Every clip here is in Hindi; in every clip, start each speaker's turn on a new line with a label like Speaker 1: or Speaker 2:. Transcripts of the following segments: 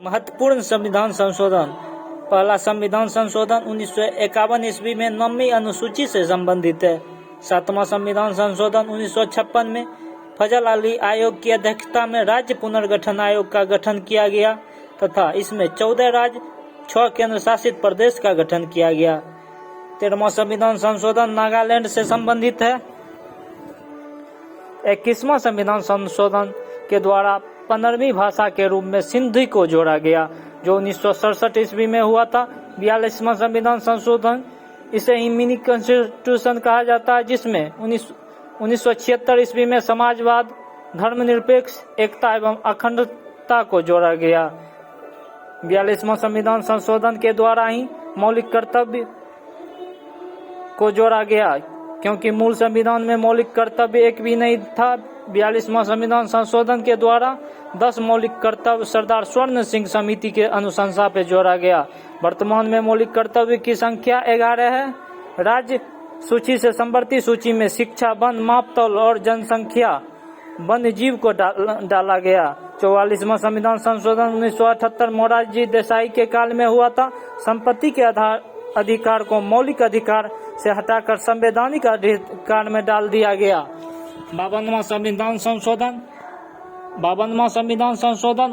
Speaker 1: महत्वपूर्ण संविधान संशोधन। पहला संविधान संशोधन 1951 ईस्वी में 9वीं अनुसूची से संबंधित है। 7वां संविधान संशोधन 1956 में फजल अली आयोग की अध्यक्षता में राज्य पुनर्गठन आयोग का गठन किया गया तथा इसमें 14 राज्य 6 केंद्र शासित प्रदेश का गठन किया गया। 13वां संविधान संशोधन नागालैंड से संबंधित है। 21वां संविधान संशोधन के द्वारा 15वीं भाषा के रूप में सिंधी को जोड़ा गया, जो 1967 ईस्वी में हुआ था। 42वां संविधान संशोधन, इसे ही मिनी कॉन्स्टिट्यूशन कहा जाता है, जिसमें 1976 ईस्वी में समाजवाद, धर्मनिरपेक्ष, एकता एवं अखंडता को जोड़ा गया। 42वां संविधान संशोधन के द्वारा ही मौलिक कर्तव्य को जोड़ा गया, क्योंकि मूल संविधान में मौलिक कर्तव्य एक भी नहीं था। 42वां संविधान संशोधन के द्वारा 10 मौलिक कर्तव्य सरदार स्वर्ण सिंह समिति के अनुशंसा पे जोड़ा गया। वर्तमान में मौलिक कर्तव्य की संख्या 11 है। राज्य सूची से संवर्ती सूची में शिक्षा, वन, मापतौल और जनसंख्या, वन्य जीव को डाला गया। 44वां संविधान संशोधन 1978 मोरारजी देसाई के काल में हुआ था। संपत्ति के अधिकार को मौलिक अधिकार से हटाकर संवैधानिक अधिकार में डाल दिया गया। 52वां संविधान संशोधन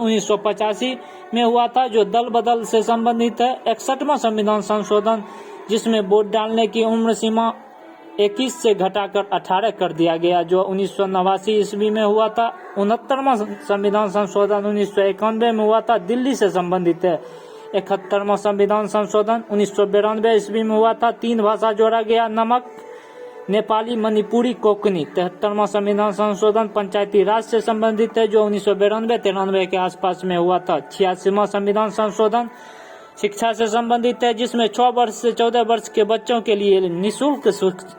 Speaker 1: 1985 में हुआ था, जो दल बदल से संबंधित है। 61वां संविधान संशोधन, जिसमें वोट डालने की उम्र सीमा 21 से घटाकर 18 कर दिया गया, जो 1989 ईस्वी में हुआ था। 69वां संविधान संशोधन 1991 में हुआ था, दिल्ली से संबंधित है। 71वां संविधान संशोधन 1992 ईस्वी में हुआ था, 3 भाषा जोड़ा गया, नमक, नेपाली, मणिपुरी, कोंकणी। 73वां संविधान संशोधन पंचायती राज से संबंधित है, जो 1992-93 के आसपास में हुआ था। 86वां संविधान संशोधन शिक्षा से संबंधित है, जिसमें 6 वर्ष से 14 वर्ष के बच्चों के लिए निःशुल्क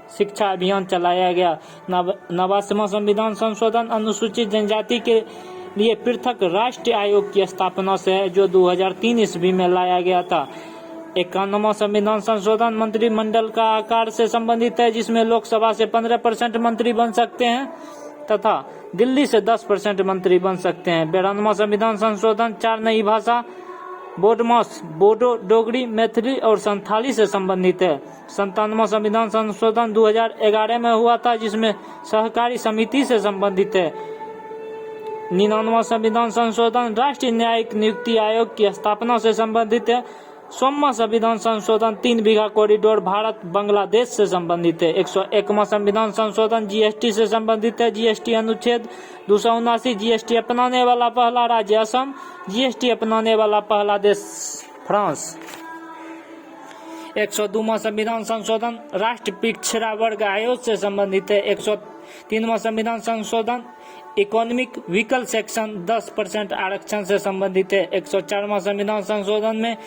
Speaker 1: शिक्षा अभियान चलाया गया। 89वां संविधान संशोधन अनुसूचित जनजाति के लिए पृथक राष्ट्रीय आयोग की स्थापना से है, जो 2003 ईस्वी में लाया गया था। 51वां संविधान संशोधन मंत्रिमंडल का आकार से संबंधित है, जिसमें लोकसभा से 15% मंत्री बन सकते हैं तथा दिल्ली से 10% मंत्री बन सकते हैं। 92वां संविधान संशोधन 4 नई भाषा बोडमास, बोडो, डोगरी, मैथिली और संथाली से संबंधित है। 97वां संविधान संशोधन 2011 में हुआ था, जिसमें सहकारी समिति से संबंधित है। 99वां संविधान संशोधन राष्ट्रीय न्यायिक नियुक्ति आयोग की स्थापना से संबंधित है। 100वां संविधान संशोधन 3 बीघा कॉरिडोर भारत बांग्लादेश से संबंधित है। 101वां संविधान संशोधन जीएसटी से संबंधित है। जीएसटी अनुच्छेद 279, जीएसटी अपनाने वाला पहला राज्य असम, जीएसटी अपनाने वाला पहला देश फ्रांस। 102वां संविधान संशोधन राष्ट्रीय पिछड़ा वर्ग आयोग से संबंधित है। 103वां संविधान संशोधन इकोनॉमिक व्हीकल सेक्शन 10% आरक्षण से संबंधित है। 104वां संविधान संशोधन में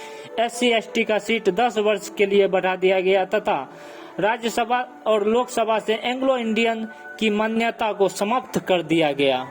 Speaker 1: SC/ST का सीट 10 वर्ष के लिए बढ़ा दिया गया तथा राज्यसभा और लोकसभा से एंग्लो इंडियन की मान्यता को समाप्त कर दिया गया।